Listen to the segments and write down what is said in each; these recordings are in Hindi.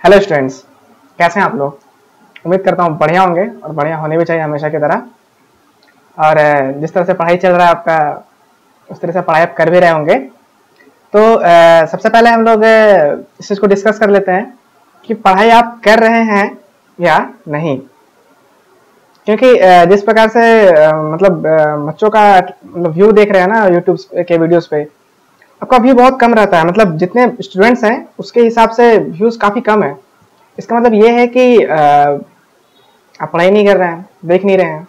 हेलो स्टूडेंट्स, कैसे हैं आप लोग। उम्मीद करता हूँ बढ़िया होंगे और बढ़िया होने भी चाहिए हमेशा की तरह। और जिस तरह से पढ़ाई चल रहा है आपका, उस तरह से पढ़ाई आप कर भी रहे होंगे। तो सबसे पहले हम लोग इस चीज़ को डिस्कस कर लेते हैं कि पढ़ाई आप कर रहे हैं या नहीं। क्योंकि जिस प्रकार से बच्चों का व्यू देख रहे हैं ना यूट्यूब के वीडियोस पे, आपका व्यू बहुत कम रहता है। मतलब जितने स्टूडेंट्स हैं उसके हिसाब से व्यूज़ काफ़ी कम है। इसका मतलब ये है कि आप पढ़ाई नहीं कर रहे हैं, देख नहीं रहे हैं।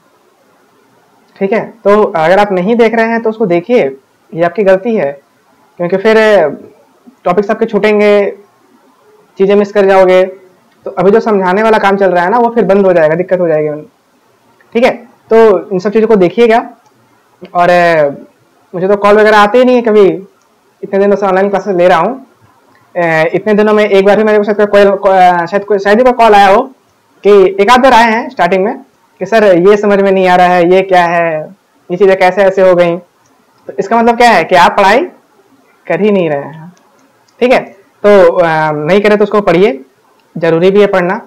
ठीक है, तो अगर आप नहीं देख रहे हैं तो उसको देखिए, ये आपकी गलती है। क्योंकि फिर टॉपिक्स आपके छूटेंगे, चीज़ें मिस कर जाओगे। तो अभी जो समझाने वाला काम चल रहा है ना, वो फिर बंद हो जाएगा, दिक्कत हो जाएगी। ठीक है, तो इन सब चीज़ों को देखिएगा। और मुझे तो कॉल वगैरह आते ही नहीं है कभी, इतने दिनों से ऑनलाइन क्लासेस ले रहा हूँ। इतने दिनों में एक बार भी मेरे को शायद ही कॉल आया हो कि एक आध बार आए हैं स्टार्टिंग में कि सर ये समझ में नहीं आ रहा है, ये क्या है, ये चीज़ें कैसे ऐसे हो गई। तो इसका मतलब क्या है कि आप पढ़ाई कर ही नहीं रहे हैं। ठीक है, तो नहीं करें तो उसको पढ़िए, जरूरी भी है पढ़ना।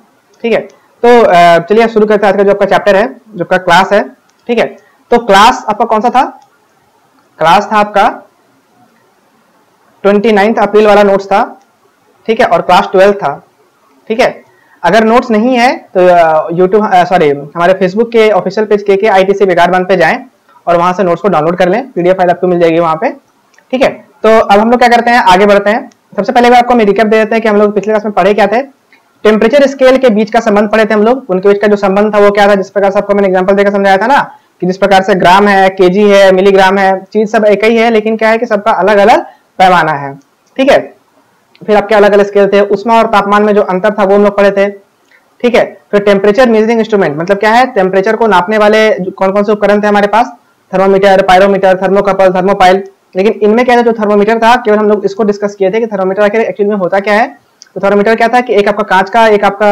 ठीक है, तो चलिए शुरू करते हैं। आज का जो आपका चैप्टर है, जो आपका क्लास है। ठीक है, तो क्लास आपका कौन सा था? क्लास था आपका 29 अप्रैल वाला नोट्स था। ठीक है, और क्लास 12 था। ठीक है, अगर नोट्स नहीं है तो हमारे फेसबुक के ऑफिशियल पेज के ITC बिगाड़बान पे जाएं और वहां से नोट्स को डाउनलोड कर लें। PDF फाइल आपको मिल जाएगी वहां पे। ठीक है, तो अब हम लोग क्या करते हैं, आगे बढ़ते हैं। सबसे पहले आपको हम रिकैप दे देते हैं कि हम लोग पिछले क्लास में पढ़े क्या थे। टेम्परेचर स्केल के बीच का संबंध पढ़े थे हम लोग। उनके बीच का जो संबंध था वो क्या था, जिस प्रकार से आपको मैंने एग्जाम्पल देकर समझाया था ना, कि जिस प्रकार से ग्राम है, केजी है, मिलीग्राम है, चीज सब एक ही है, लेकिन क्या है कि सबका अलग अलग पैमाना है। ठीक है, फिर आपके अलग अलग स्केल थे। उष्मा और तापमान में जो अंतर था वो हम लोग पढ़े थे। ठीक है, फिर टेम्परेचर मेजरिंग इंस्ट्रूमेंट मतलब क्या है, टेम्परेचर को नापने वाले कौन कौन से उपकरण थे हमारे पास, थर्मोमीटर, पायरोमीटर, थर्मोकपल, थर्मोपाइल। लेकिन इनमें क्या था, जो थर्मोमीटर था केवल हम लोग इसको डिस्कस किए थे कि थर्मोमीटर आखिर एक्चुअली में होता क्या है। तो थर्मोमीटर क्या था कि एक आपका कांच का, एक आपका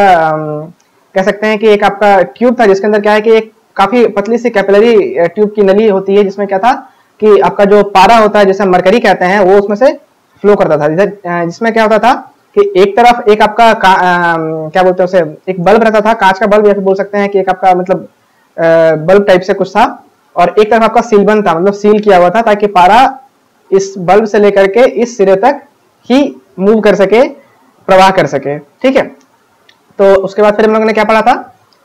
कह सकते हैं कि एक आपका ट्यूब था, जिसके अंदर क्या है कि एक काफी पतली सी कैपिलरी ट्यूब की नली होती है, जिसमें क्या था कि आपका जो पारा होता है, जैसे मरकरी कहते हैं, वो उसमें से फ्लो करता था। जिसमें क्या होता था कि एक तरफ एक आपका क्या बोलते हैं उसे, एक बल्ब रहता था, कांच का बल्ब, या फिर बोल सकते हैं कि एक आपका मतलब बल्ब टाइप से कुछ था, और एक तरफ आपका सीलबंद था, मतलब सील किया हुआ था, ताकि पारा इस बल्ब से लेकर के इस सिरे तक ही मूव कर सके, प्रवाह कर सके। ठीक है, तो उसके बाद फिर हम लोगों ने क्या पढ़ा था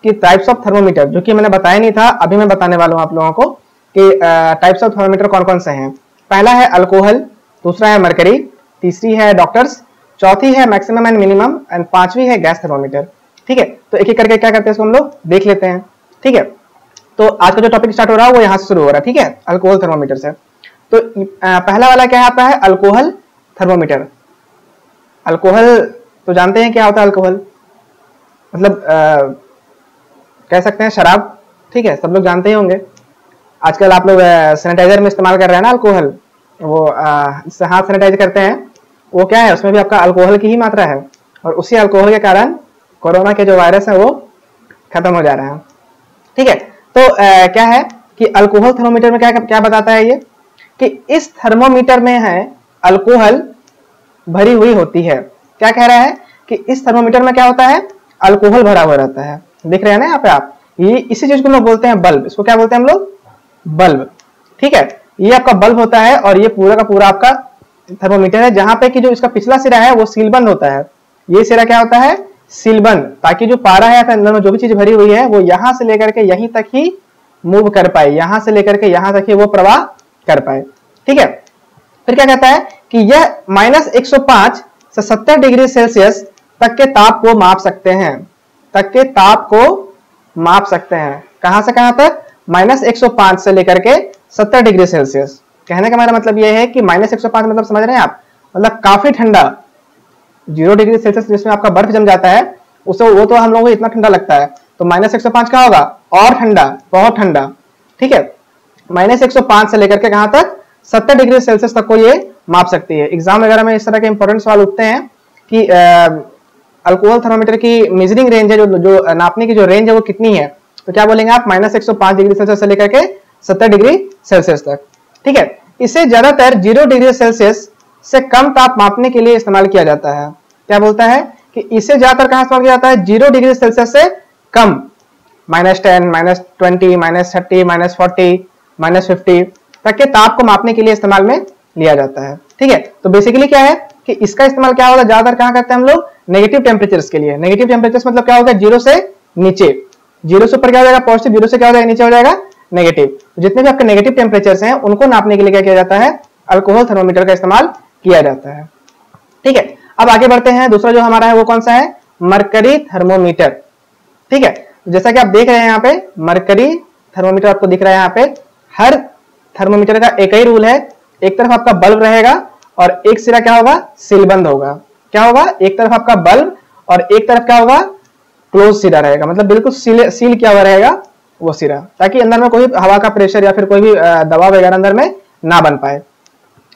कि टाइप्स ऑफ थर्मोमीटर, जो कि मैंने बताया नहीं था, अभी मैं बताने वाला हूं आप लोगों को कि टाइप्स ऑफ थर्मोमीटर कौन कौन से हैं। पहला है अल्कोहल, दूसरा है मरकरी, तीसरी है डॉक्टर्स, चौथी है मैक्सिमम एंड मिनिमम, एंड पांचवी है गैस थर्मोमीटर। ठीक है, तो एक एक करके क्या करते हैं इसको हम लोग देख लेते हैं। ठीक है, तो आज का जो टॉपिक स्टार्ट हो रहा है वो यहाँ से शुरू हो रहा है। ठीक है, अल्कोहल थर्मोमीटर से। तो पहला वाला क्या आता है, अल्कोहल थर्मोमीटर। अल्कोहल तो जानते हैं क्या होता है अल्कोहल, मतलब कह सकते हैं शराब। ठीक है, सब लोग जानते ही होंगे। आजकल आप लोग सैनिटाइजर में इस्तेमाल कर रहे हैं ना अल्कोहल, वो जिससे हाथ सैनिटाइज करते हैं, वो क्या है, उसमें भी आपका अल्कोहल की ही मात्रा है। और उसी अल्कोहल के कारण कोरोना के जो वायरस है वो खत्म हो जा रहे हैं। ठीक है, तो क्या है कि अल्कोहल थर्मोमीटर में क्या क्या बताता है ये, कि इस थर्मोमीटर में है अल्कोहल भरी हुई होती है। क्या कह रहा है कि इस थर्मोमीटर में क्या होता है, अल्कोहल भरा हुआ रहता है। दिख रहे हैं ना यहाँ पे आप, ये इसी चीज को लोग बोलते हैं बल्ब। इसको क्या बोलते हैं हम लोग, बल्ब। ठीक है, ये आपका बल्ब होता है, और ये पूरा का पूरा आपका थर्मोमीटर है, जहां पे कि जो इसका पिछला सिरा है वो सीलबंद होता है। ये सिरा क्या होता है, सीलबंद, ताकि जो पारा है अंदर में जो भी चीज भरी हुई है वो यहां से लेकर के यहीं तक ही मूव कर पाए, यहां से लेकर के यहां तक ही वो प्रवाह कर पाए। ठीक है, फिर क्या कहता है कि यह -105 से 70 डिग्री सेल्सियस तक के ताप को माप सकते हैं, तक के ताप को माप सकते हैं। कहां से कहां तक, -105 से लेकर के 70 डिग्री सेल्सियस। कहने का मेरा मतलब यह है कि -105 मतलब समझ रहे हैं आप, मतलब काफी ठंडा। 0 डिग्री सेल्सियस जिसमें आपका बर्फ जम जाता है, उससे वो तो हम लोगों को इतना ठंडा लगता है, तो -105 क्या होगा, और ठंडा, बहुत ठंडा। ठीक है, -105 से लेकर के कहां तक, 70 डिग्री सेल्सियस तक को ये माप सकती है। एग्जाम वगैरह में इस तरह के इंपॉर्टेंट सवाल उठते हैं कि अल्कोहल थर्मोमीटर की मेजरिंग रेंज है, जो नापने की जो रेंज है वो कितनी है, तो क्या बोलेंगे आप, -105 डिग्री सेल्सियस से लेकर के 70 डिग्री सेल्सियस तक। ठीक है, इसे ज्यादातर 0 डिग्री सेल्सियस से कम ताप मापने के लिए इस्तेमाल किया जाता है। क्या बोलता है कि इसे ज्यादातर कहां इस्तेमाल किया जाता है, 0 डिग्री सेल्सियस से कम, -10, -20, -30, -40, -50 तक के ताप को मापने के लिए इस्तेमाल में लिया जाता है। ठीक है, तो बेसिकली क्या है कि इसका इस्तेमाल क्या होगा, ज्यादातर कहां करते हैं हम लोग, नेगेटिव टेम्परेचर्स के लिए। नेगेटिव टेम्परेचर्स मतलब क्या होगा, 0 से नीचे, 0 से ऊपर क्या हो जाएगा पॉजिटिव, 0 से क्या हो जाएगा नीचे हो जाएगा नेगेटिव। जितने भी आपके नेगेटिव टेम्परेचर्स हैं उनको नापने के लिए क्या किया जाता है, अल्कोहल थर्मोमीटर का इस्तेमाल किया जाता है। ठीक है, अब आगे बढ़ते हैं। दूसरा जो हमारा है वो कौन सा है, मरकरी थर्मोमीटर। ठीक है, जैसा कि आप देख रहे हैं यहाँ पे मरकरी थर्मोमीटर आपको दिख रहा है। यहाँ पे हर थर्मोमीटर का एक ही रूल है, एक तरफ आपका बल्ब रहेगा और एक सिरा क्या होगा, सीलबंद होगा। क्या होगा, एक तरफ आपका बल्ब और एक तरफ क्या होगा, क्लोज सिरा रहेगा, मतलब बिल्कुल सील किया हुआ रहेगा वो सिरा, ताकि अंदर में कोई हवा का प्रेशर या फिर कोई भी दबाव वगैरह अंदर में ना बन पाए।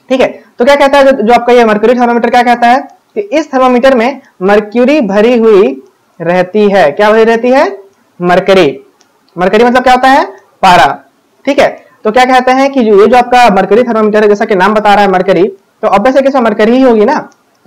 ठीक है, तो क्या कहता है जो आपका ये मर्क्यूरी थर्मोमीटर क्या कहता है कि इस थर्मोमीटर में मर्क्यूरी भरी हुई रहती है। क्या भरी रहती है, मरकरी। मरकरी मतलब क्या होता है, पारा। ठीक है, तो क्या कहते हैं कि ये जो आपका मरकरी थर्मोमीटर है, जैसा कि नाम बता रहा है मरकरी, तो ऑब्वियस है कि इसमें मरकरी ही होगी ना।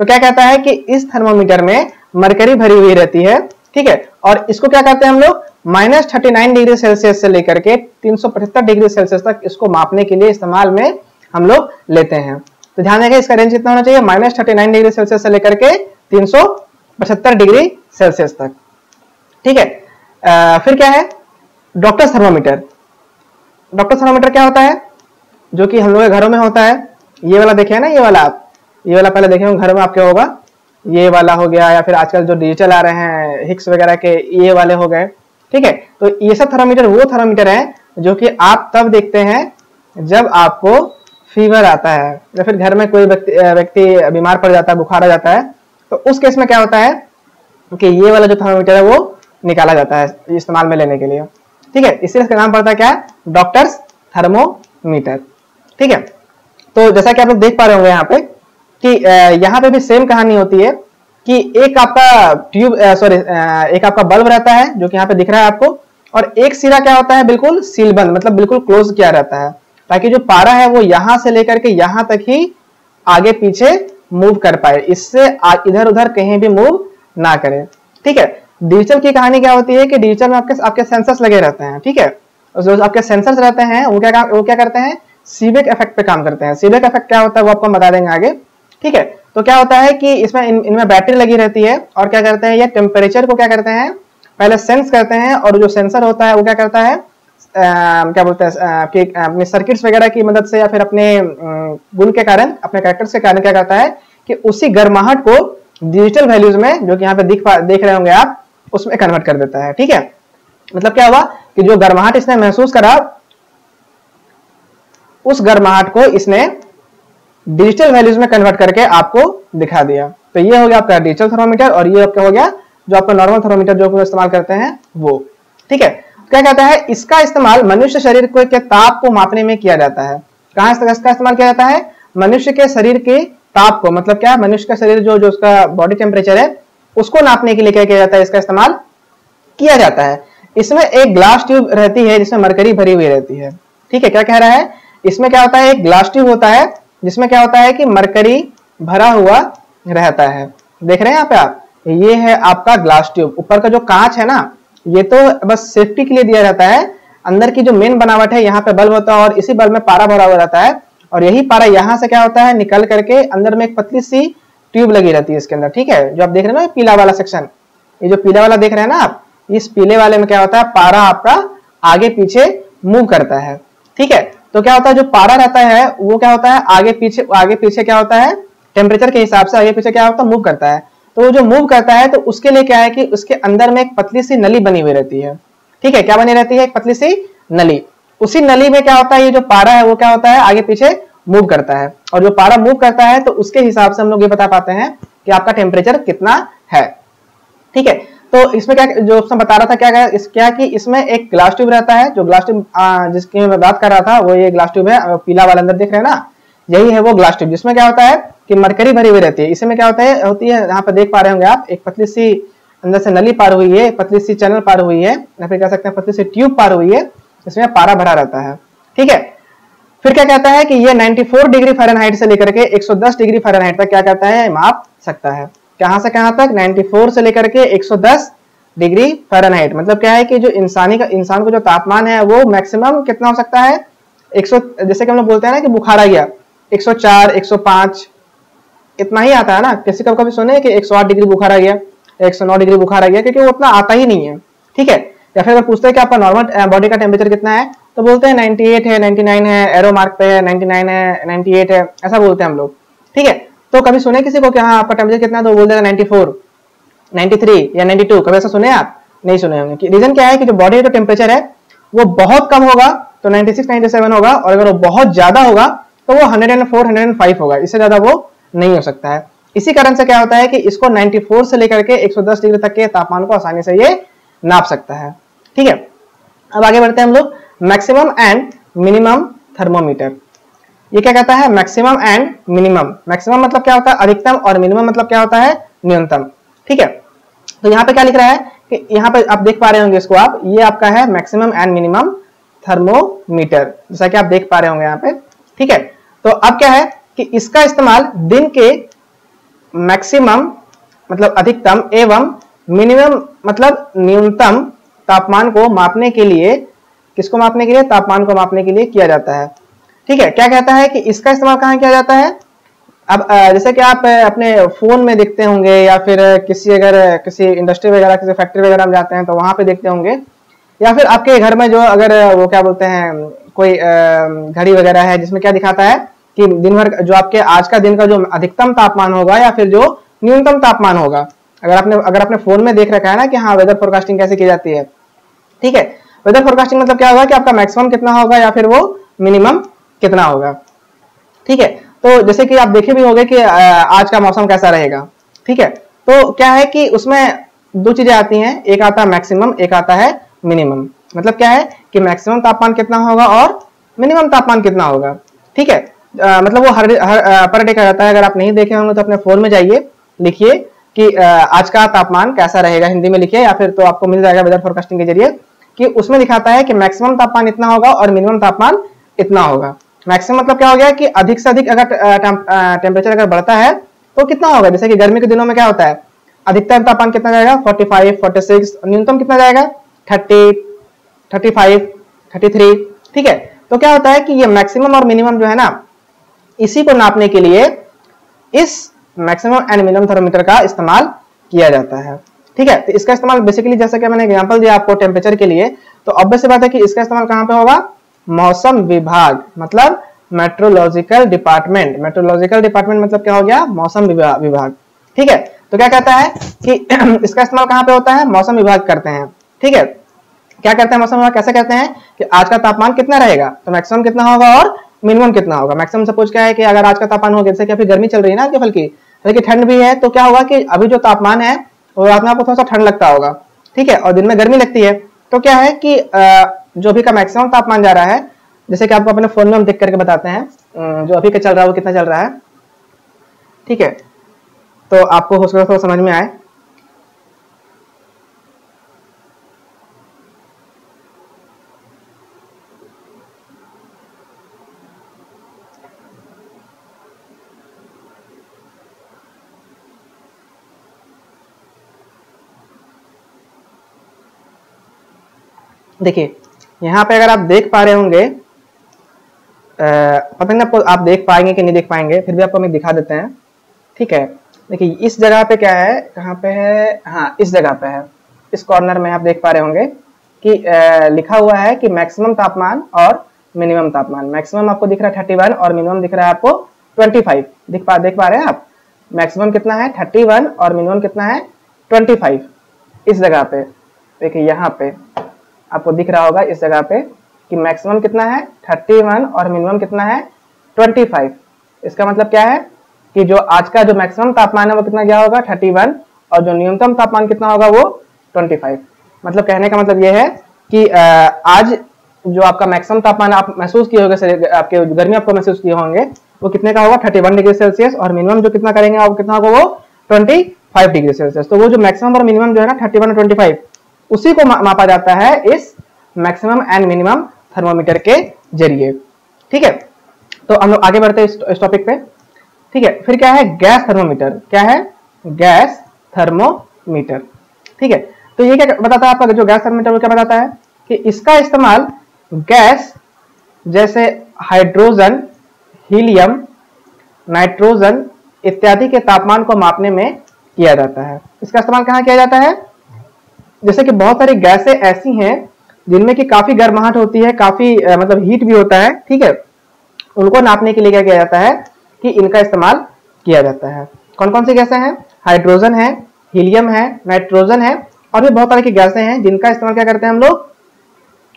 तो क्या कहता है कि इस थर्मोमीटर में मरकरी भरी हुई रहती है। ठीक है, और इसको क्या कहते हैं हम लोग, -39 डिग्री सेल्सियस से लेकर के 375 डिग्री सेल्सियस तक इसको मापने के लिए इस्तेमाल में हम लोग लेते हैं। तो ध्यान रखिए इसका रेंज कितना होना चाहिए, -39 डिग्री सेल्सियस से लेकर के 375 डिग्री सेल्सियस तक। ठीक है, फिर क्या है, डॉक्टर्स थर्मोमीटर। डॉक्टर्स थर्मोमीटर क्या होता है, जो कि हम लोग के घरों में होता है। ये वाला देखिए ना, ये वाला आप, ये वाला पहले देखे घर में आपके होगा, ये वाला हो गया, या फिर आजकल जो डिजिटल आ रहे हैं हिक्स वगैरह के, ये वाले हो गए। ठीक है, तो ये सब थर्मोमीटर वो थर्मोमीटर है जो कि आप तब देखते हैं जब आपको फीवर आता है या फिर घर में कोई व्यक्ति बीमार पड़ जाता है, बुखार आ जाता है, तो उस केस में क्या होता है कि ये वाला जो थर्मोमीटर है वो निकाला जाता है इस्तेमाल में लेने के लिए। ठीक है, इसलिए इसका नाम पड़ता है क्या, डॉक्टर्स थर्मोमीटर। ठीक है, तो जैसा कि आप लोग देख पा रहे होंगे यहाँ पे कि यहाँ पे भी सेम कहानी होती है कि एक आपका एक आपका बल्ब रहता है जो कि यहाँ पे दिख रहा है आपको, और एक सिरा क्या होता है, बिल्कुल सीलबंद, मतलब बिल्कुल क्लोज किया रहता है, ताकि जो पारा है वो यहां से लेकर के यहां तक ही आगे पीछे मूव कर पाए, इससे इधर उधर कहीं भी मूव ना करे। ठीक है, डिजिटल की कहानी क्या होती है कि डिजिटल में आपके सेंसर्स लगे रहते हैं। ठीक है, जो आपके सेंसर्स रहते हैं वो क्या करते हैं, सीबेक इफेक्ट पे काम करते हैं। सीबेक इफेक्ट क्या होता है वो आपको बता देंगे आगे। ठीक है, तो क्या होता है कि इसमें इनमें बैटरी लगी रहती है, और क्या करते हैं, ये टेम्परेचर को क्या करते हैं, पहले सेंस करते हैं, और जो सेंसर होता है वो क्या करता है, क्या बोलते हैं कि अपने सर्किट्स वगैरह की मदद से या फिर अपने गुण के कारण, अपने कैरेक्टर्स के कारण क्या करता है कि उसी गर्माहट को डिजिटल वैल्यूज में, जो कि यहाँ पे देख रहे होंगे आप, उसमें कन्वर्ट कर देता है। ठीक है, मतलब क्या हुआ कि जो गर्माहट इसने महसूस करा, उस गर्माहट को इसने डिजिटल वैल्यूज में कन्वर्ट करके आपको दिखा दिया। तो ये हो गया आपका डिजिटल थर्मोमीटर, और ये आपका हो गया जो आपका नॉर्मल थर्मोमीटर जो इस्तेमाल करते हैं वो। ठीक है, क्या कहता है, इसका इस्तेमाल मनुष्य शरीर के ताप को मापने में किया जाता है। कहां इसका इस्तेमाल किया जाता है, मनुष्य के शरीर के ताप को, मतलब क्या, मनुष्य का शरीर जो उसका बॉडी टेम्परेचर है उसको नापने के लिए क्या किया जाता है, इसका इस्तेमाल किया जाता है। इसमें एक ग्लास ट्यूब रहती है जिसमें मरकरी भरी हुई रहती है। ठीक है, क्या कह रहा है, इसमें क्या होता है, एक ग्लास ट्यूब होता है जिसमें क्या होता है कि मरकरी भरा हुआ रहता है। देख रहे हैं यहाँ पे आप, ये है आपका ग्लास ट्यूब। ऊपर का जो कांच है ना, ये तो बस सेफ्टी के लिए दिया जाता है। अंदर की जो मेन बनावट है, यहाँ पे बल्ब होता है और इसी बल्ब में पारा भरा हुआ रहता है, और यही पारा यहाँ से क्या होता है, निकल करके अंदर में एक पतली सी ट्यूब लगी रहती है इसके अंदर। ठीक है, जो आप देख रहे हैं ना पीला वाला सेक्शन, ये जो पीला वाला देख रहे हैं ना आप, इस पीले वाले में क्या होता है, पारा आपका आगे पीछे मूव करता है। ठीक है, तो क्या होता है, जो पारा रहता है वो क्या होता है, आगे पीछे क्या होता है, टेम्परेचर के हिसाब से आगे पीछे क्या होता है, मूव करता है। तो वो जो मूव करता है तो उसके लिए क्या है कि उसके अंदर में एक पतली सी नली बनी हुई रहती है। ठीक है, क्या बनी रहती है, एक पतली सी नली। उसी नली में क्या होता है, ये जो पारा है वो क्या होता है, आगे पीछे मूव करता है, और जो पारा मूव करता है तो उसके हिसाब से हम लोग ये बता पाते हैं कि आपका टेम्परेचर कितना है। ठीक है, तो इसमें क्या, जो उसने बता रहा था क्या कि इसमें एक ग्लास ट्यूब रहता है, जो ग्लास ट्यूब जिसकी मैं बात कर रहा था वो ये ग्लास ट्यूब है, पीला वाला अंदर देख रहे हैं ना, यही है वो ग्लास ट्यूब, जिसमें क्या होता है कि मरकरी भरी हुई रहती है। इसमें क्या होती है, यहाँ पे देख पा रहे होंगे आप, एक पतली सी अंदर से नली पार हुई है, पतली सी चैनल पार हुई है, या फिर कह सकते हैं पतली सी ट्यूब पार हुई है, इसमें पारा भरा रहता है। ठीक है, फिर क्या कहता है कि ये 94 डिग्री फ़ारेनहाइट से लेकर के 110 डिग्री फ़ारेनहाइट तक क्या करता है, माप सकता है। कहां से कहां तक, 94 से लेकर के 110 डिग्री फ़ारेनहाइट। मतलब क्या है कि जो इंसान को जो तापमान है वो मैक्सिमम कितना हो सकता है, 100, जैसे कि हम लोग बोलते हैं ना कि बुखार आ गया, 104, 105 इतना ही आता है ना। किसी का कभी सुने कि 108 डिग्री बुखार आ गया, 109 डिग्री बुखार आ गया, क्योंकि वो उतना आता ही नहीं है, ठीक है। या फिर अगर पूछते हैं कि आपका नॉर्मल बॉडी का टेम्परेचर कितना है, तो बोलते हैं 98 है, 99 है, एरो मार्क पे है, 99 है, 98 है, ऐसा बोलते हैं हम लोग, ठीक है। तो कभी सुने किसी को कि हाँ आपका टेम्परेचर कितना है, तो बोल देगा 94, 93 या 92, कभी ऐसा सुने आप? नहीं सुने होंगे। रीजन क्या है कि जो बॉडी का जो टेम्परेचर है वो बहुत कम होगा तो 96, 97 होगा, और अगर वो बहुत ज्यादा होगा तो वो 104, 105 होगा, इससे ज्यादा वो नहीं हो सकता है। इसी कारण से क्या होता है कि इसको 94 से लेकर के 110 डिग्री तक के तापमान को आसानी से ये नाप सकता है, ठीक है। अब आगे बढ़ते हैं हम लोग, मैक्सिमम एंड मिनिमम थर्मोमीटर। ये क्या कहता है, मैक्सिमम एंड मिनिमम। मैक्सिमम मतलब क्या होता है, अधिकतम, और मिनिमम मतलब क्या होता है, न्यूनतम, ठीक है। तो यहाँ पे क्या लिख रहा है कि यहाँ पे आप देख पा रहे होंगे इसको आप, ये आपका है मैक्सिमम एंड मिनिमम थर्मोमीटर, जैसा कि आप देख पा रहे होंगे यहाँ पे, ठीक है। तो अब क्या है कि इसका इस्तेमाल दिन के मैक्सिमम मतलब अधिकतम एवं मिनिमम मतलब न्यूनतम तापमान को मापने के लिए, किसको मापने के लिए, तापमान को मापने के लिए किया जाता है, ठीक है। क्या कहता है कि इसका इस्तेमाल कहाँ किया जाता है। अब जैसे कि आप अपने फोन में देखते होंगे, या फिर किसी इंडस्ट्री वगैरह, किसी फैक्ट्री वगैरह में जाते हैं तो वहां पे देखते होंगे, या फिर आपके घर में जो अगर वो क्या बोलते हैं, कोई घड़ी वगैरह है जिसमें क्या दिखाता है कि दिन भर जो आपके आज का दिन का जो अधिकतम तापमान होगा या फिर जो न्यूनतम तापमान होगा, अगर आपने फोन में देख रखा है ना कि हाँ वेदर फोरकास्टिंग कैसे की जाती है, ठीक है। वेदर फोरकास्टिंग मतलब क्या होगा कि आपका मैक्सिमम कितना होगा या फिर वो मिनिमम कितना होगा, ठीक है। तो जैसे कि आप देखे भी होंगे कि आज का मौसम कैसा रहेगा, ठीक है। तो क्या है कि उसमें दो चीजें आती हैं, एक आता है मैक्सिमम, एक आता है मिनिमम। मतलब क्या है कि मैक्सिमम तापमान कितना होगा और मिनिमम तापमान कितना होगा, ठीक है। मतलब वो हर पर डे का रहता है। अगर आप नहीं देखे होंगे तो अपने फोन में जाइए, लिखिए कि आज का तापमान कैसा रहेगा, हिंदी में लिखिए, या फिर तो आपको मिल जाएगा वेदर फोरकास्टिंग के जरिए, कि उसमें दिखाता है कि मैक्सिमम तापमान इतना होगा और मिनिमम तापमान इतना होगा। मैक्सिमम मतलब क्या हो गया कि अधिक से अधिक अगर टेम्परेचर अगर बढ़ता है तो कितना होगा, जैसे कि गर्मी के दिनों में क्या होता है, अधिकतम तापमान कितना जाएगा 45, 46, न्यूनतम कितना जाएगा 30, 35, 33, ठीक है। तो क्या होता है कि ये मैक्सिमम और मिनिमम जो है ना, इसी को नापने के लिए इस मैक्सिमम एंड मिनिमम थर्मोमीटर का इस्तेमाल किया जाता है, ठीक है। तो इसका इस्तेमाल बेसिकली जैसे कि मैंने एग्जांपल दिया आपको टेम्परेचर के लिए, तो ऑब्वियस सी बात है कि इसका इस्तेमाल कहां पे होगा, मौसम विभाग मतलब मेट्रोलॉजिकल डिपार्टमेंट। मेट्रोलॉजिकल डिपार्टमेंट मतलब क्या हो गया, मौसम विभाग, ठीक है। तो क्या कहता है कि इसका इस्तेमाल कहां पे होता है, मौसम विभाग करते हैं, ठीक है। क्या करते हैं मौसम विभाग, कैसे कहते हैं कि आज का तापमान कितना रहेगा, तो मैक्सिमम कितना होगा और मिनिमम कितना होगा। मैक्सिमम सपोज क्या है कि अगर आज का तापमान हो, जैसे कि अभी गर्मी चल रही है ना, हल्की ठंड भी है, तो क्या होगा कि अभी जो तापमान है वो रात में आपको थोड़ा सा ठंड लगता होगा, ठीक है, और दिन में गर्मी लगती है। तो क्या है कि जो अभी का मैक्सिमम तापमान जा रहा है, जैसे कि आपको अपने फोन में हम देख करके बताते हैं, जो अभी का चल रहा है वो कितना चल रहा है, ठीक है। तो आपको हो सकता है थोड़ा समझ में आए। देखिए यहाँ पे अगर आप देख पा रहे होंगे, पता नहीं आपको आप देख पाएंगे कि नहीं देख पाएंगे, फिर भी आपको हम दिखा देते हैं, ठीक है। देखिए इस जगह पे क्या है, कहाँ पे है, हाँ इस जगह पे है, इस कॉर्नर में आप देख पा रहे होंगे कि लिखा हुआ है कि मैक्सिमम तापमान और मिनिमम तापमान। मैक्सिमम आपको दिख रहा है 31 और मिनिमम दिख रहा है आपको 25। देख पा रहे हैं आप, मैक्सिमम कितना है 31 और मिनिमम कितना है 25। इस जगह पे देखिए, यहाँ पे आपको दिख रहा होगा इस जगह पे कि मैक्सिमम कितना है 31 और मिनिमम कितना है 25। इसका मतलब क्या है कि जो आज का जो मैक्सिमम तापमान है वो कितना गया होगा 31, और जो न्यूनतम तापमान कितना होगा वो 25। मतलब कहने का मतलब ये है कि आज जो आपका मैक्सिमम तापमान आप महसूस किए होंगे, आपके गर्मी आपको महसूस किए होंगे, वो कितने का होगा 31 डिग्री सेल्सियस, और मिनिमम जो कितना करेंगे आप कितना होगा वो 25 डिग्री सेल्सियस। तो वो जो मैक्सिमम और मिनिमम जो है ना 31 और 25, उसी को मापा जाता है इस मैक्सिमम एंड मिनिमम थर्मोमीटर के जरिए, ठीक है। तो हम लोग आगे बढ़ते हैं इस टॉपिक पे, ठीक है। फिर क्या है गैस थर्मोमीटर, क्या है गैस थर्मोमीटर। ठीक है, तो ये क्या बताता है आपका जो गैस थर्मोमीटर, वो क्या बताता है कि इसका इस्तेमाल गैस जैसे हाइड्रोजन, हीलियम, नाइट्रोजन इत्यादि के तापमान को मापने में किया जाता है। इसका इस्तेमाल कहाँ किया जाता है? जैसे कि बहुत सारी गैसें ऐसी हैं जिनमें कि काफी गर्माहट होती है, काफी मतलब हीट भी होता है। ठीक है, उनको नापने के लिए क्या किया जाता है कि इनका इस्तेमाल किया जाता है। कौन कौन सी गैसें हैं? हाइड्रोजन है, हीलियम है, नाइट्रोजन है, और भी बहुत तरह की गैसें हैं जिनका इस्तेमाल क्या करते हैं हम लोग,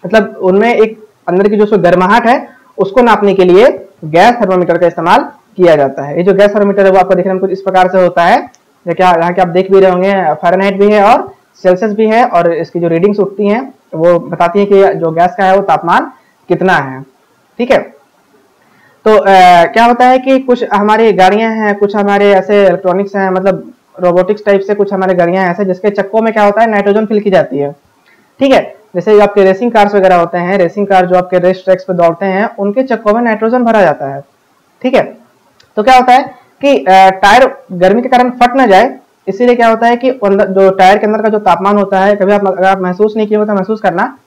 मतलब उनमें एक अंदर की जो गर्माहट है उसको नापने के लिए गैस थर्मोमीटर का इस्तेमाल किया जाता है। ये जो गैस थर्मोमीटर है वो आपको देखने में कुछ इस प्रकार से होता है, यहाँ के आप देख भी रहे होंगे, फ़ारेनहाइट भी है और सेल्सियस भी है, और इसकी जो रीडिंग्स उठती हैं वो बताती है कि जो गैस का है वो तापमान कितना है। ठीक है, तो क्या होता है कि कुछ हमारी गाड़ियां हैं, कुछ हमारे ऐसे इलेक्ट्रॉनिक्स हैं, मतलब रोबोटिक्स टाइप से कुछ हमारे गाड़ियां ऐसे जिसके चक्कों में क्या होता है, नाइट्रोजन फिल की जाती है। ठीक है, जैसे आपके रेसिंग कार्स वगैरह होते हैं, रेसिंग कार जो आपके रेस ट्रैक्स पे दौड़ते हैं, उनके चक्कों में नाइट्रोजन भरा जाता है। ठीक है, तो क्या होता है कि टायर गर्मी के कारण फट ना जाए, इसीलिए क्या होता है कि जो टायर के अंदर का जो तापमान होता है, कभी आप अगर आप महसूस नहीं किए हो तो महसूस करना,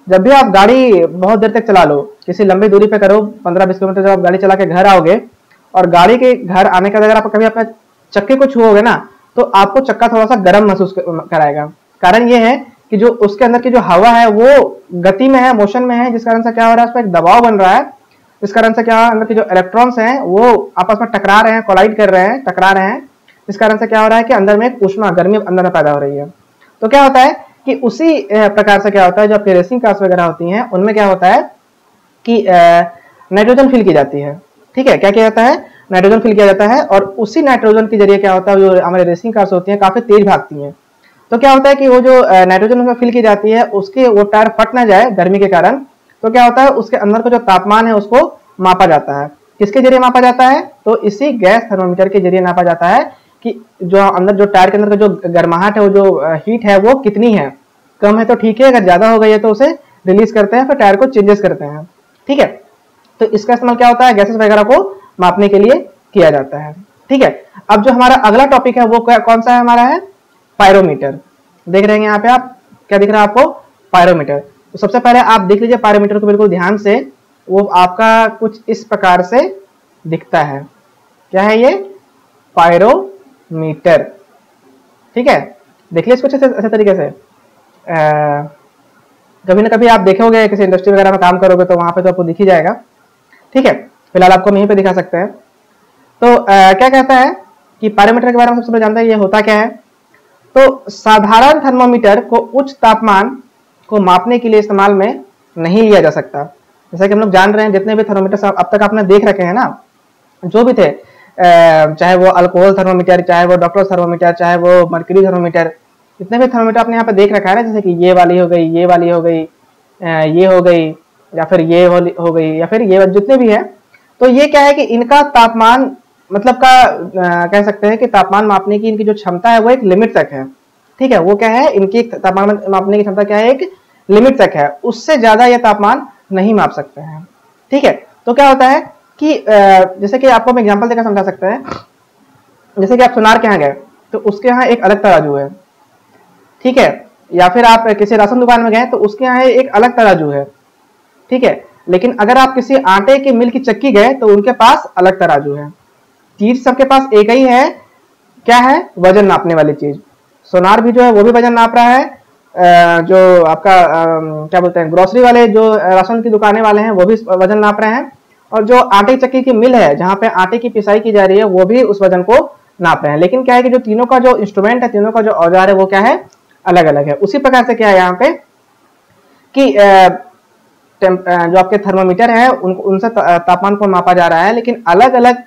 जब भी आप गाड़ी बहुत देर तक चला लो, किसी लंबी दूरी पे करो, 15-20 किलोमीटर जब आप गाड़ी चला के घर आओगे, और गाड़ी के घर आने के बाद अगर आप कभी अपने चक्के को छुओगे ना, तो आपको चक्का थोड़ा सा गर्म महसूस कराएगा। कारण ये है कि जो उसके अंदर की जो हवा है वो गति में है, मोशन में है, जिस कारण से क्या हो रहा है, उस पर एक दबाव बन रहा है। इस कारण से क्या अंदर के जो इलेक्ट्रॉन्स हैं वो आपस में टकरा रहे हैं, कोलाइड कर रहे हैं, टकरा रहे हैं। इस कारण से क्या हो रहा है कि अंदर में एक ऊष्मा, गर्मी अंदर में पैदा हो रही है। तो क्या होता है कि उसी प्रकार से क्या होता है, जो आपकी रेसिंग कार्स वगैरह होती हैं उनमें क्या होता है कि नाइट्रोजन फिल की जाती है। ठीक है, क्या किया जाता है, नाइट्रोजन फिल किया जाता है, और उसी नाइट्रोजन के जरिए क्या होता है, जो हमारे रेसिंग कार्स होती हैं काफी तेज भागती हैं। तो क्या होता है कि वो जो नाइट्रोजन उसमें फिल की जाती है, उसके वो टायर फट ना जाए गर्मी के कारण, तो क्या होता है उसके अंदर का जो तापमान है उसको मापा जाता है। किसके जरिए मापा जाता है? तो इसी गैस थर्मोमीटर के जरिए नापा जाता है कि जो अंदर जो टायर के अंदर का जो गर्माहट है, वो जो हीट है वो कितनी है। कम है तो ठीक है, अगर ज्यादा हो गई है तो उसे रिलीज करते हैं, फिर टायर को चेंजेस करते हैं। ठीक है, तो इसका इस्तेमाल क्या होता है, गैसेस वगैरह को मापने के लिए किया जाता है। ठीक है, अब जो हमारा अगला टॉपिक है वो कौन सा है, हमारा है पायरोमीटर। देख रहे हैं यहाँ पे आप, क्या दिख रहा है आपको, पायरोमीटर। तो सबसे पहले आप देख लीजिए पायरोमीटर को बिल्कुल ध्यान से, वो आपका कुछ इस प्रकार से दिखता है। क्या है ये, पायरोमीटर। ठीक है, देख लीजिए इसको अच्छे तरीके से। कभी ना कभी आप देखोगे, किसी इंडस्ट्री वगैरह में काम करोगे तो वहां पे तो आपको दिख ही जाएगा। ठीक है, फिलहाल आपको यहीं पे दिखा सकते हैं। तो क्या कहता है कि पायरोमीटर के बारे में सबसे पहले जानते हैं ये होता क्या है। तो साधारण थर्मोमीटर को उच्च तापमान को मापने के लिए इस्तेमाल में नहीं लिया जा सकता। जैसा कि हम लोग जान रहे हैं, जितने भी थर्मोमीटर अब तक आपने देख रखे हैं ना, जो भी थे, चाहे वो अल्कोहल थर्मोमीटर, चाहे वो डॉक्टर थर्मोमीटर, चाहे वो मर्क्यूरी थर्मोमीटर, जितने भी थर्मोमीटर आपने यहाँ पे देख रखा है ना, जैसे कि ये वाली हो गई, ये वाली हो गई, ये हो गई, या फिर ये हो गई, या फिर ये जितने भी है, तो ये क्या है कि इनका तापमान मतलब कह सकते हैं कि तापमान मापने की इनकी जो क्षमता है वो एक लिमिट तक है। ठीक है, वो क्या है, इनकी तापमान मापने की क्षमता क्या है, एक लिमिट तक है, उससे ज्यादा ये तापमान नहीं माप सकते हैं। ठीक है, तो क्या होता है कि जैसे कि आपको हम एग्जांपल देकर समझा सकते हैं। जैसे कि आप सुनार के यहाँ गए तो उसके यहाँ एक अलग तराजू है। ठीक है, या फिर आप किसी राशन दुकान में गए तो उसके यहाँ एक अलग तराजू है। ठीक है, लेकिन अगर आप किसी आटे के मिल की चक्की गए तो उनके पास अलग तराजू है। चीज सबके पास एक ही है, क्या है, वजन नापने वाली चीज। सोनार भी जो है वो भी वजन नाप रहा है, जो आपका क्या बोलते हैं, ग्रोसरी वाले जो राशन की दुकानें वाले हैं वो भी वजन नाप रहे हैं, और जो आटे चक्की की मिल है जहाँ पे आटे की पिसाई की जा रही है वो भी उस वजन को नाप रहे हैं। लेकिन क्या है कि जो तीनों का जो इंस्ट्रूमेंट है, तीनों का जो औजार है वो क्या है, अलग अलग है। उसी प्रकार से क्या है यहाँ पे कि जो आपके थर्मोमीटर है उनसे तापमान को मापा जा रहा है, लेकिन अलग अलग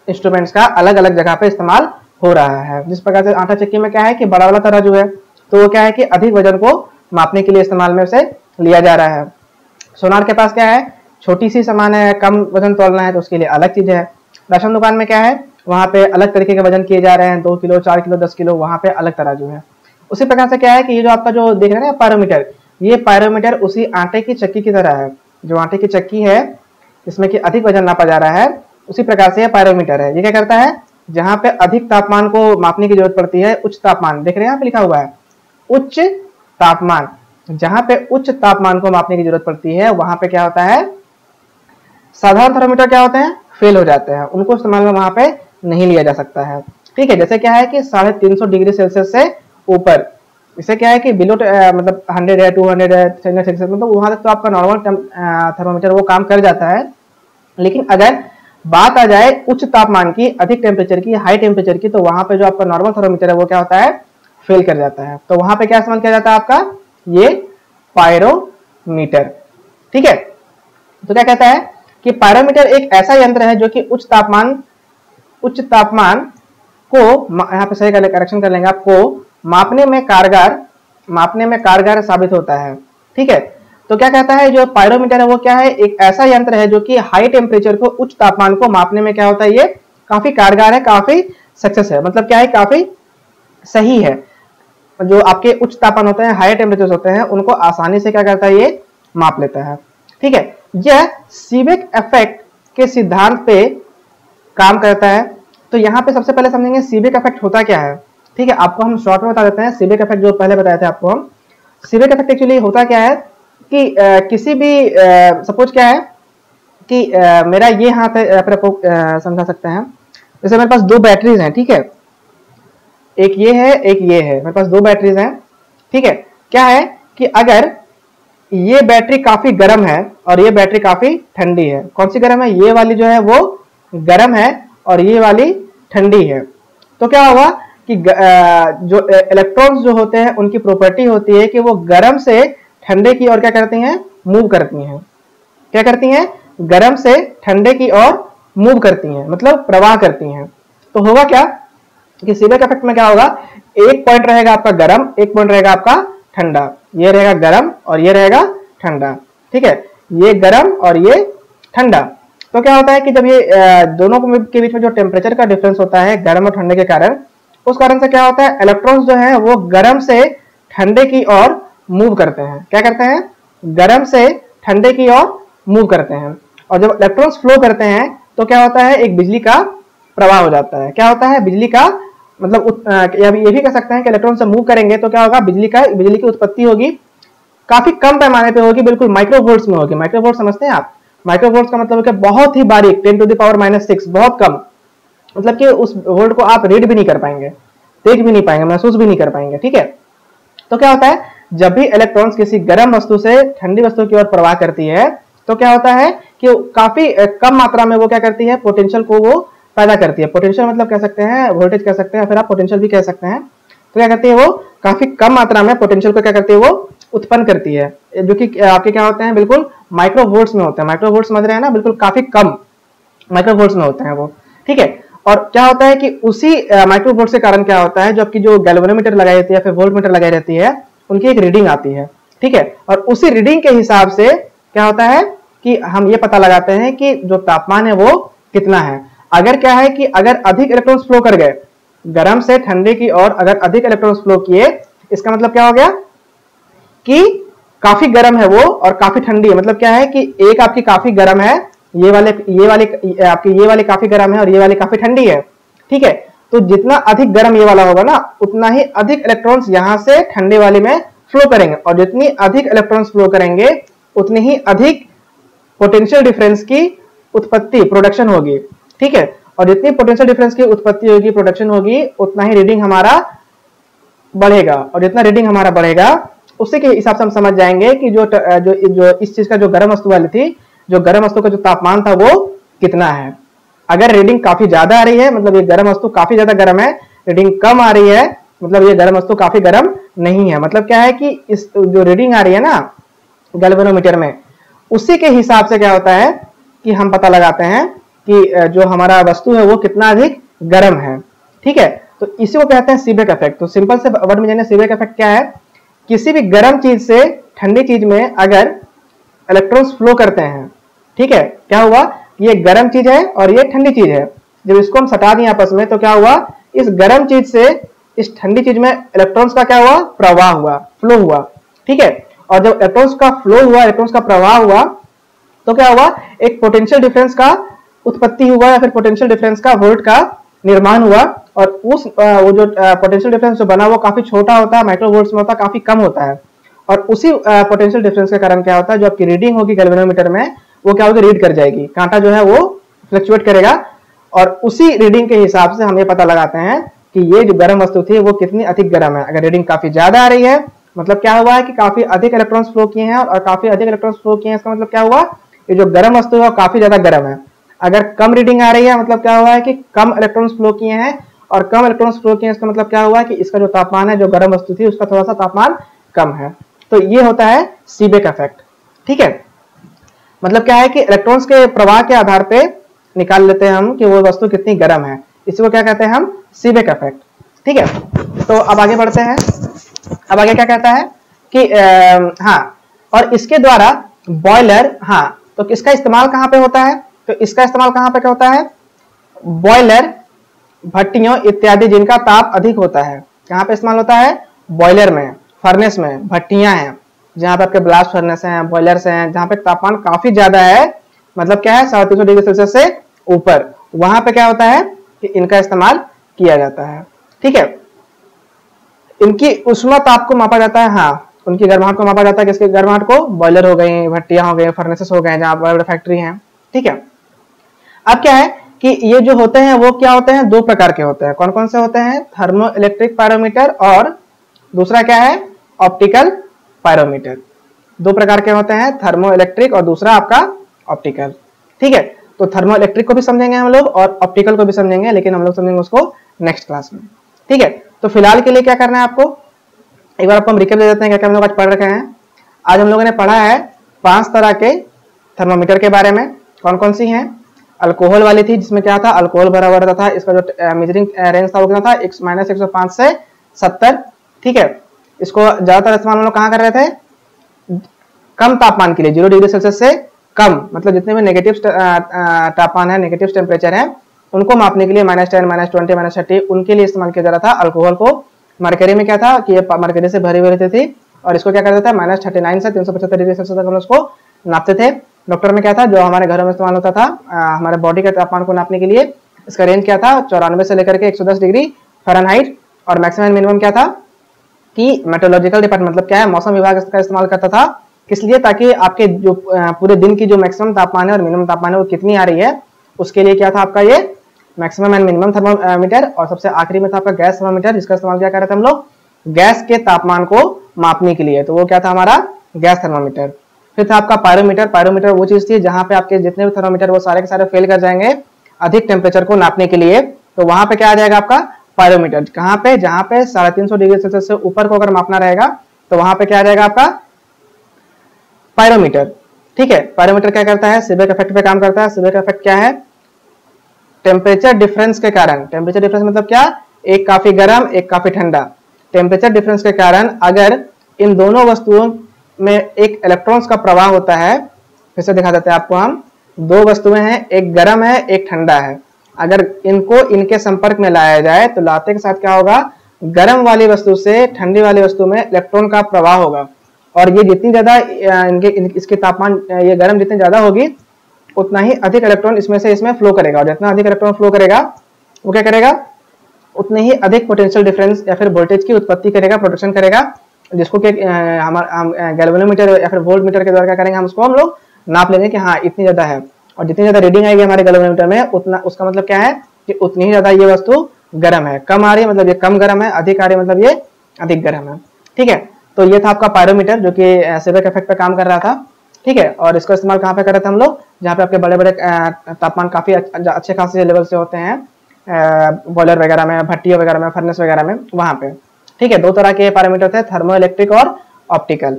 इंस्ट्रूमेंट्स का अलग अलग जगह पे इस्तेमाल हो रहा है। जिस प्रकार से आटा चक्की में क्या है कि बड़ा वाला तराजू है, तो वो क्या है कि अधिक वजन को मापने के लिए इस्तेमाल में उसे लिया जा रहा है। सोनार के पास क्या है, छोटी सी सामान है, कम वजन तोलना है तो उसके लिए अलग चीज है। राशन दुकान में क्या है, वहां पे अलग तरीके के वजन किए जा रहे हैं, 2 किलो, 4 किलो, 10 किलो, वहां पे अलग तराजू है। उसी प्रकार से क्या है कि ये जो आपका जो देख रहे हैं पायरोमीटर, ये पायरोमीटर उसी आटे की चक्की की तरह है। जो आटे की चक्की है इसमें कि अधिक वजन नापा जा रहा है, उसी प्रकार से ये पायरोमीटर है। ये क्या करता है, जहां पे अधिक तापमान को मापने की जरूरत पड़ती है, उच्च तापमान, देख रहे हैं यहाँ पे लिखा हुआ है उच्च तापमान, जहां पे उच्च तापमान को मापने की जरूरत पड़ती है वहां पे क्या होता है, साधारण थर्मोमीटर क्या होते हैं, फेल हो जाते हैं, उनको इस्तेमाल में वहां पे नहीं लिया जा सकता है। ठीक है, जैसे क्या है कि 350 डिग्री सेल्सियस से ऊपर, इससे क्या है कि बिलो मतलब 100 है, 200 है, 300 सेल्सियस, मतलब वहां तक तो आपका नॉर्मल थर्मोमीटर वो काम कर जाता है। लेकिन अगर बात आ जाए उच्च तापमान की, अधिक टेम्परेचर की, हाई टेम्परेचर की, तो वहां पे जो आपका नॉर्मल थर्मोमीटर है वो क्या होता है, फेल कर जाता है। तो वहां पे क्या इस्तेमाल किया जाता है आपका, ये पायरोमीटर। ठीक है, तो क्या कहता है कि पायरोमीटर एक ऐसा यंत्र है जो कि उच्च तापमान को, यहाँ पे सही करेक्शन कर लेंगे, आपको मापने में कारगर साबित होता है। ठीक है, तो क्या कहता है, जो पायरोमीटर है वो क्या है, एक ऐसा यंत्र है जो कि हाई टेम्परेचर को, उच्च तापमान को मापने में क्या होता है, ये काफी कारगर है, काफी सक्सेस है, मतलब क्या है, काफी सही है। जो आपके उच्च तापमान होते हैं, हाई टेम्परेचर होते हैं, उनको आसानी से क्या करता है, ये माप लेता है। ठीक है, यह सीबेक इफेक्ट के सिद्धांत पे काम करता है। तो यहाँ पे सबसे पहले समझेंगे सीबेक इफेक्ट होता क्या है। ठीक है, आपको हम शॉर्ट में बता देते हैं। सीबेक इफेक्ट जो पहले बताए थे आपको हम, सीबेक इफेक्ट एक्चुअली होता क्या है कि किसी भी सपोज क्या है कि मेरा ये हाथ है, समझा सकते हैं, जैसे मेरे पास 2 बैटरीज हैं। ठीक है, एक ये है, एक ये है, मेरे पास 2 बैटरीज हैं। ठीक है, क्या है कि अगर ये बैटरी काफी गर्म है और ये बैटरी काफी ठंडी है, कौन सी गर्म है, ये वाली जो है वो गर्म है और ये वाली ठंडी है, तो क्या होगा कि जो इलेक्ट्रॉन्स जो होते हैं उनकी प्रॉपर्टी होती है कि वो गर्म से ठंडे की ओर क्या करती हैं, मूव करती हैं। क्या करती हैं, गर्म से ठंडे की ओर मूव करती हैं, मतलब प्रवाह करती हैं। तो होगा क्या कि सीबेक इफेक्ट में क्या होगा, एक पॉइंट रहेगा आपका गर्म, एक पॉइंट रहेगा आपका ठंडा, ये रहेगा गर्म और ये रहेगा ठंडा। ठीक है, ये गर्म और ये ठंडा। तो क्या होता है कि जब ये दोनों के बीच में जो टेम्परेचर का डिफरेंस होता है गर्म और ठंडे के कारण, उस कारण से क्या होता है, इलेक्ट्रॉन्स जो है वो गर्म से ठंडे की ओर मूव करते हैं। क्या करते हैं, गर्म से ठंडे की ओर मूव करते हैं। और जब इलेक्ट्रॉन्स फ्लो करते हैं तो क्या होता है, एक बिजली का प्रवाह हो जाता है। क्या होता है, बिजली का मतलब ये भी कह सकते हैं कि इलेक्ट्रॉन से मूव करेंगे तो क्या होगा, बिजली की उत्पत्ति होगी, काफी कम पैमाने पे होगी, बिल्कुल माइक्रोवोल्ट्स में होगी। माइक्रोवोल्ट समझते हैं आप, माइक्रोवोल्ट्स का मतलब है बहुत ही बारीक, 10⁻⁻⁶, बहुत कम, मतलब कि उस वोल्ट को आप रीड भी नहीं कर पाएंगे, देख भी नहीं पाएंगे, महसूस भी नहीं कर पाएंगे। ठीक है, तो क्या होता है, जब भी इलेक्ट्रॉन्स किसी गर्म वस्तु से ठंडी वस्तु की ओर प्रवाह करती है तो क्या होता है कि काफी कम मात्रा में वो क्या करती है, पोटेंशियल को वो पैदा करती है। पोटेंशियल मतलब कह सकते हैं वोल्टेज कह सकते हैं, फिर आप पोटेंशियल भी कह सकते हैं। तो क्या करती है, वो काफी कम मात्रा में पोटेंशियल को क्या करती है, वो उत्पन्न करती है, जो कि आपके क्या होते हैं, बिल्कुल माइक्रोवोल्ट्स में होते हैं। माइक्रोवोल्ट्स समझ रहे हैं ना, बिल्कुल काफी कम माइक्रोवोल्ट्स में होते हैं वो। ठीक है, और क्या होता है कि उसी माइक्रोवोल्ट के कारण क्या होता है, जो आपकी जो गैल्वेनोमीटर लगाई रहती है या फिर वोल्टमीटर लगाई रहती है, उनकी एक रीडिंग आती है। ठीक है, और उसी रीडिंग के हिसाब से क्या होता है कि हम ये पता लगाते हैं कि जो तापमान है वो कितना है। अगर क्या है कि अगर अधिक इलेक्ट्रॉन्स फ्लो कर गए गर्म से ठंडे की ओर, अगर अधिक इलेक्ट्रॉन्स फ्लो किए, इसका मतलब क्या हो गया कि काफी गर्म है वो और काफी ठंडी है। मतलब क्या है कि एक आपकी काफी गर्म है, ये वाले काफी गर्म है और ये वाली काफी ठंडी है। ठीक है, तो जितना अधिक गर्म ये वाला होगा ना, उतना ही अधिक इलेक्ट्रॉन्स यहां से ठंडे वाले में फ्लो करेंगे, और जितनी अधिक इलेक्ट्रॉन्स फ्लो करेंगे उतनी ही अधिक पोटेंशियल डिफरेंस की उत्पत्ति, प्रोडक्शन होगी। ठीक है, और जितनी पोटेंशियल डिफरेंस की उत्पत्ति होगी, प्रोडक्शन होगी, उतना ही रीडिंग हमारा बढ़ेगा, और जितना रीडिंग हमारा बढ़ेगा उसी के हिसाब से हम समझ जाएंगे कि जो इस चीज का जो गर्म वस्तु वाली थी, जो गर्म वस्तु का जो तापमान था वो कितना है। अगर रीडिंग काफी ज्यादा आ रही है, मतलब ये गर्म वस्तु काफी ज्यादा गर्म है, रीडिंग कम आ रही है, मतलब ये गर्म वस्तु काफी गर्म नहीं है। मतलब क्या है कि इस जो रीडिंग आ रही है ना गैल्वेनोमीटर में, उसी के हिसाब से क्या होता है कि हम पता लगाते हैं कि जो हमारा वस्तु है वो कितना अधिक गर्म है। ठीक है, तो इसी को कहते हैं सीबेक इफेक्ट। तो सिंपल से वर्ड में जानिए सीबेक इफेक्ट क्या है, किसी भी गर्म चीज से ठंडी चीज में अगर इलेक्ट्रॉन्स फ्लो करते हैं, ठीक है, क्या हुआ, ये गर्म चीज है और ये ठंडी चीज है, जब इसको हम सटा दिए आपस में तो क्या हुआ, इस गर्म चीज से इस ठंडी चीज में इलेक्ट्रॉन्स का क्या हुआ, प्रवाह हुआ, फ्लो हुआ। ठीक है, और जब इलेक्ट्रॉन्स का फ्लो हुआ, इलेक्ट्रॉन्स का प्रवाह हुआ, तो क्या हुआ, एक पोटेंशियल डिफरेंस का उत्पत्ति हुआ, या फिर पोटेंशियल डिफरेंस का वोल्ट का निर्माण हुआ और उस वो जो पोटेंशियल डिफरेंस जो बना वो काफी छोटा होता है, माइक्रोवोल्ट्स में होता है, काफी कम होता है। और उसी पोटेंशियल डिफरेंस के कारण क्या होता है, जो आपकी रीडिंग होगी गैल्वेनोमीटर में वो क्या होगी, रीड कर जाएगी, कांटा जो है वो फ्लक्चुएट करेगा और उसी रीडिंग के हिसाब से हम ये पता लगाते हैं कि ये जो गर्म वस्तु थी वो कितनी अधिक गर्म है। अगर रीडिंग काफी ज्यादा आ रही है मतलब क्या हुआ है कि काफी अधिक इलेक्ट्रॉन्स फ्लो किए हैं, और काफी अधिक इलेक्ट्रॉन्स फ्लो किए हैं इसका मतलब क्या हुआ, ये जो गर्म वस्तु है वो काफी ज्यादा गर्म है। अगर कम रीडिंग आ रही है मतलब क्या हुआ है कि कम इलेक्ट्रॉन्स फ्लो किए हैं, और कम इलेक्ट्रॉन्स फ्लो किए हैं इसका मतलब क्या हुआ है कि इसका जो तापमान है, जो गर्म वस्तु थी उसका थोड़ा सा तापमान कम है। तो ये होता है सीबेक इफेक्ट। ठीक है, मतलब क्या है कि इलेक्ट्रॉन्स के प्रवाह के आधार पे निकाल लेते हैं हम कि वो वस्तु कितनी गर्म है, इसी को क्या कहते हैं हम, सीबेक इफेक्ट। ठीक है, तो अब आगे बढ़ते हैं। अब आगे क्या कहता है कि हाँ, और इसके द्वारा बॉयलर, हाँ तो इसका इस्तेमाल कहाँ पे होता है, तो इसका इस्तेमाल कहाँ पे क्या होता है, बॉयलर, भट्टियों इत्यादि जिनका ताप अधिक होता है, कहाँ पे इस्तेमाल होता है, बॉयलर में, फर्नेस में, भट्टियां हैं जहाँ पे आपके ब्लास्ट फर्नेस हैं, बॉयलर्स हैं, जहाँ पे तापमान काफी ज्यादा है, मतलब क्या है 350 डिग्री सेल्सियस से ऊपर, वहां पे क्या होता है कि इनका इस्तेमाल किया जाता है। ठीक है, इनकी उष्मा ताप को मापा जाता है, हाँ उनकी गर्माहट को मापा जाता है, किसके गर्माहट को, बॉयलर हो गए, भट्टियां हो गए, फर्नेसेस हो गए जहाँ बड़े बड़े फैक्ट्री हैं। ठीक है, अब क्या है कि ये जो होते हैं वो क्या होते हैं, दो प्रकार के होते हैं। कौन कौन से होते हैं, थर्मो इलेक्ट्रिक पायरोमीटर और दूसरा क्या है, ऑप्टिकल पायरोमीटर। दो प्रकार के होते हैं, थर्मो इलेक्ट्रिक और दूसरा आपका ऑप्टिकल। ठीक है, तो थर्मो इलेक्ट्रिक को भी समझेंगे हम लोग और ऑप्टिकल को भी समझेंगे, लेकिन हम लोग समझेंगे उसको नेक्स्ट क्लास में। ठीक है, तो फिलहाल के लिए क्या करना है आपको, एक बार आपको हम रिकैप दे देते हैं क्या क्या हम लोग आज पढ़ रखे हैं। आज हम लोगों ने पढ़ा है 5 तरह के थर्मामीटर के बारे में। कौन कौन सी हैं, अल्कोहल वाली थी जिसमें क्या था, अल्कोहल भरा हुआ रहता था, इसका जो मेजरिंग रेंज था वो कितना था, -105 से 70। ठीक है, इसको ज्यादातर इस्तेमाल हम लोग कहाँ कर रहे थे, कम तापमान के लिए, 0 डिग्री सेल्सियस से कम, मतलब जितने भी नेगेटिव तापमान है, नेगेटिव टेम्परेचर है, उनको मापने के लिए -10, -20, -30 उनके लिए इस्तेमाल किया जा रहा था अल्कोहल को। मरकरी में क्या था कि ये मरकरी से भरी हुई रहती थी और इसको क्या करता था, -39 से 375 डिग्री सेल्सियस तक हम उसको नापते थे। डॉक्टर में क्या था, जो हमारे घरों में इस्तेमाल होता था हमारे बॉडी के तापमान को नापने के लिए, इसका रेंज क्या था, 94 से लेकर के 110 डिग्री फ़ारेनहाइट। और मैक्सिमम मिनिमम क्या था कि मेट्रोलॉजिकल डिपार्टमेंट, मतलब क्या है, मौसम विभाग इसका इस्तेमाल करता था, किस लिए, ताकि आपके जो पूरे दिन की जो मैक्सिमम तापमान है और मिनिमम तापमान है वो कितनी आ रही है, उसके लिए क्या था आपका ये मैक्सिमम एंड मिनिमम थर्मोमीटर। और सबसे आखिरी में था आपका गैस थर्मोमीटर, जिसका इस्तेमाल क्या कर रहे थे हम लोग, गैस के तापमान को मापने के लिए, तो वो क्या था हमारा गैस थर्मोमीटर। फिर था आपका पायरोमीटर। पायरोमीटर वो चीज थी जहां पे आपके जितने भी थर्मोमीटर वो सारे के सारे फेल कर जाएंगे अधिक टेम्परेचर को नापने के लिए, तो वहां पे क्या आ जाएगा आपका पायरोमीटर। कहाँ पे, जहां पे 350 डिग्री सेल्सियस से ऊपर को अगर मापना रहेगा तो वहां पे क्या आ जाएगा आपका पायरोमीटर। ठीक है, पायरोमीटर क्या करता है, सीबेक इफेक्ट पे काम करता है। सीबेक इफेक्ट क्या है, टेम्परेचर डिफरेंस के कारण, टेम्परेचर डिफरेंस मतलब क्या, एक काफी गर्म एक काफी ठंडा, टेम्परेचर डिफरेंस के कारण अगर इन दोनों वस्तुओं में एक इलेक्ट्रॉन्स का प्रवाह होता है, फिर से दिखा देते हैं आपको हम, दो वस्तुएं हैं, एक गर्म है एक ठंडा है, अगर इनको इनके संपर्क में लाया जाए तो लाते के साथ क्या होगा, गर्म वाली वस्तु से ठंडी वाली वस्तु में इलेक्ट्रॉन का प्रवाह होगा, और ये जितनी ज्यादा इसके तापमान, ये गर्म जितनी ज्यादा होगी उतना ही अधिक इलेक्ट्रॉन इसमें से इसमें फ्लो करेगा, और जितना अधिक इलेक्ट्रॉन फ्लो करेगा वो क्या करेगा, उतने ही अधिक पोटेंशियल डिफरेंस या फिर वोल्टेज की उत्पत्ति करेगा, प्रोडक्शन करेगा, जिसको कि हम गैल्वेनोमीटर या फिर वोल्ट मीटर के द्वारा क्या करेंगे, हम उसको हम लोग नाप लेंगे कि हाँ इतनी ज्यादा है, और जितनी ज्यादा रीडिंग आएगी हमारे गैल्वेनोमीटर में उतना, उसका मतलब क्या है कि उतनी ही ज्यादा ये वस्तु गर्म है। कम आ रही है मतलब ये कम गर्म है, अधिक आ रही है मतलब ये अधिक गर्म है। ठीक है, तो ये था आपका पायरोमीटर जो कि सीबेक इफेक्ट पे काम कर रहा था। ठीक है, और इसका इस्तेमाल कहाँ पे कर रहे थे हम लोग, जहाँ पे आपके बड़े बड़े तापमान काफी अच्छे खासे लेवल से होते हैं, बॉयलर वगैरह में, भट्टियों वगैरह में, फर्नेस वगैरह में, वहां पे। ठीक है, दो तरह के पायरोमीटर थे, थर्मो इलेक्ट्रिक और ऑप्टिकल।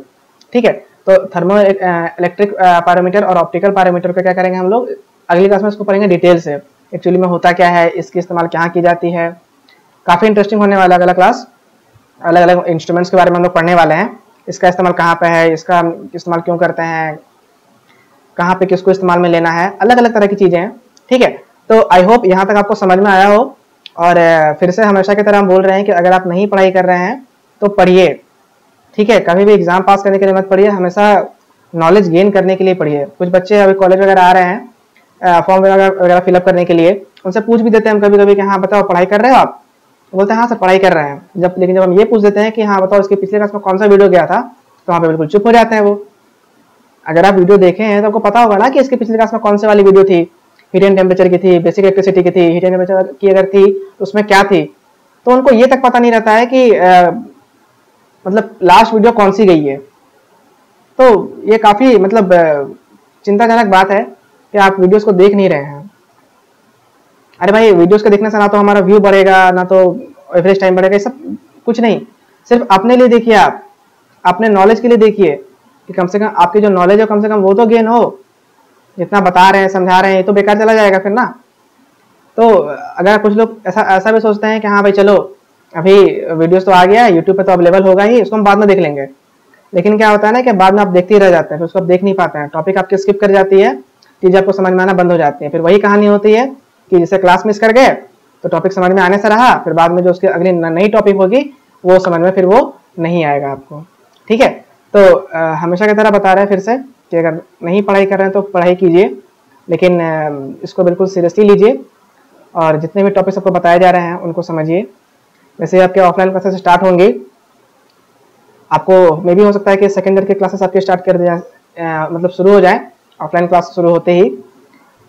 ठीक है, तो थर्मो इलेक्ट्रिक पायरोमीटर और ऑप्टिकल पायरोमीटर को क्या करेंगे हम लोग अगली क्लास में इसको पढ़ेंगे डिटेल से, एक्चुअली में होता क्या है, इसकी इस्तेमाल कहाँ की जाती है, काफी इंटरेस्टिंग होने वाला। अगला क्लास अलग अलग इंस्ट्रूमेंट्स के बारे में हम लोग पढ़ने वाले हैं, इसका इस्तेमाल कहाँ पे है, इसका इस्तेमाल क्यों करते हैं, कहाँ पे किसको इस्तेमाल में लेना है, अलग अलग तरह की चीजें हैं। ठीक है, तो आई होप यहाँ तक आपको समझ में आया हो, और फिर से हमेशा की तरह हम बोल रहे हैं कि अगर आप नहीं पढ़ाई कर रहे हैं तो पढ़िए। ठीक है, कभी भी एग्जाम पास करने के लिए मत पढ़िए, हमेशा नॉलेज गेन करने के लिए पढ़िए। कुछ बच्चे अभी कॉलेज वगैरह आ रहे हैं फॉर्म वगैरह फिलअप करने के लिए, उनसे पूछ भी देते हैं हम कभी कभी कि हाँ बताओ पढ़ाई कर रहे हो आप, तो बोलते हैं हाँ सर पढ़ाई कर रहे हैं। लेकिन जब हम ये पूछ देते हैं कि हाँ बताओ इसके पिछले क्लास में कौन सा वीडियो गया था, तो वहाँ पे बिल्कुल चुप हो जाते हैं वो। अगर आप वीडियो देखे हैं तो आपको पता होगा ना कि इसके पिछले क्लास में कौन सी वाली वीडियो थी, हीट एंड टेम्परेचर की थी, बेसिक इलेक्ट्रिसिटी की थी, हीट एंड टेम्परेचर की अगर थी तो उसमें क्या थी। तो उनको ये तक पता नहीं रहता है कि मतलब लास्ट वीडियो कौन सी गई है। तो ये काफ़ी मतलब चिंताजनक बात है कि आप वीडियोस को देख नहीं रहे हैं। अरे भाई वीडियोस को देखने से ना तो हमारा व्यू बढ़ेगा, ना तो एवरेज टाइम बढ़ेगा, ये सब कुछ नहीं। सिर्फ अपने लिए देखिए, आप अपने नॉलेज के लिए देखिए कि कम से कम आपकी जो नॉलेज है कम से कम वो तो गेन हो। जितना बता रहे हैं समझा रहे हैं ये तो बेकार चला जाएगा फिर ना। तो अगर कुछ लोग ऐसा भी सोचते हैं कि हाँ भाई चलो अभी वीडियोस तो आ गया है, यूट्यूब पे तो अवेलेबल होगा ही, उसको हम बाद में देख लेंगे। लेकिन क्या होता है ना कि बाद में आप देखते ही रह जाते हैं, फिर उसको आप देख नहीं पाते हैं, टॉपिक आपकी स्किप कर जाती है, चीज़ें आपको समझ में आना बंद हो जाती है। फिर वही कहानी होती है कि जैसे क्लास मिस कर गए तो टॉपिक समझ में आने से रहा, फिर बाद में जो उसकी अगली नई टॉपिक होगी वो समझ में फिर वो नहीं आएगा आपको। ठीक है, तो हमेशा की तरह बता रहे हैं फिर से कि अगर नहीं पढ़ाई कर रहे हैं तो पढ़ाई कीजिए, लेकिन इसको बिल्कुल सीरियसली लीजिए और जितने भी टॉपिक्स आपको बताए जा रहे हैं उनको समझिए। जैसे आपके ऑफलाइन क्लासेस स्टार्ट होंगे, आपको मे भी हो सकता है कि सेकेंड ईयर के क्लासेस आपके स्टार्ट कर दिया मतलब शुरू हो जाए ऑफलाइन क्लास शुरू होते ही।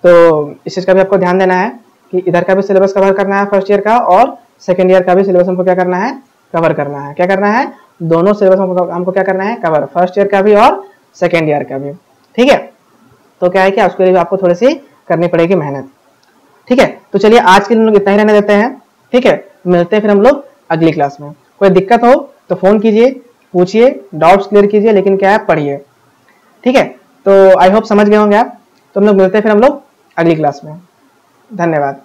तो इस चीज़ का भी आपको ध्यान देना है कि इधर का भी सिलेबस कवर करना है फर्स्ट ईयर का, और सेकेंड ईयर का भी सिलेबस हमको क्या करना है, कवर करना है। क्या करना है, दोनों सिलेबस हमको क्या करना है, कवर, फर्स्ट ईयर का भी और सेकेंड ईयर का भी। ठीक है, तो क्या है कि उसके लिए भी आपको थोड़ी सी करनी पड़ेगी मेहनत। ठीक है, तो चलिए आज के लिए लोग इतना ही रहने देते हैं। ठीक है, मिलते हैं फिर हम लोग अगली क्लास में। कोई दिक्कत हो तो फ़ोन कीजिए, पूछिए, डाउट्स क्लियर कीजिए, लेकिन क्या है पढ़िए। ठीक है, तो आई होप समझ गए होंगे आप। तो हम लोग मिलते हैं फिर हम लोग अगली क्लास में। धन्यवाद।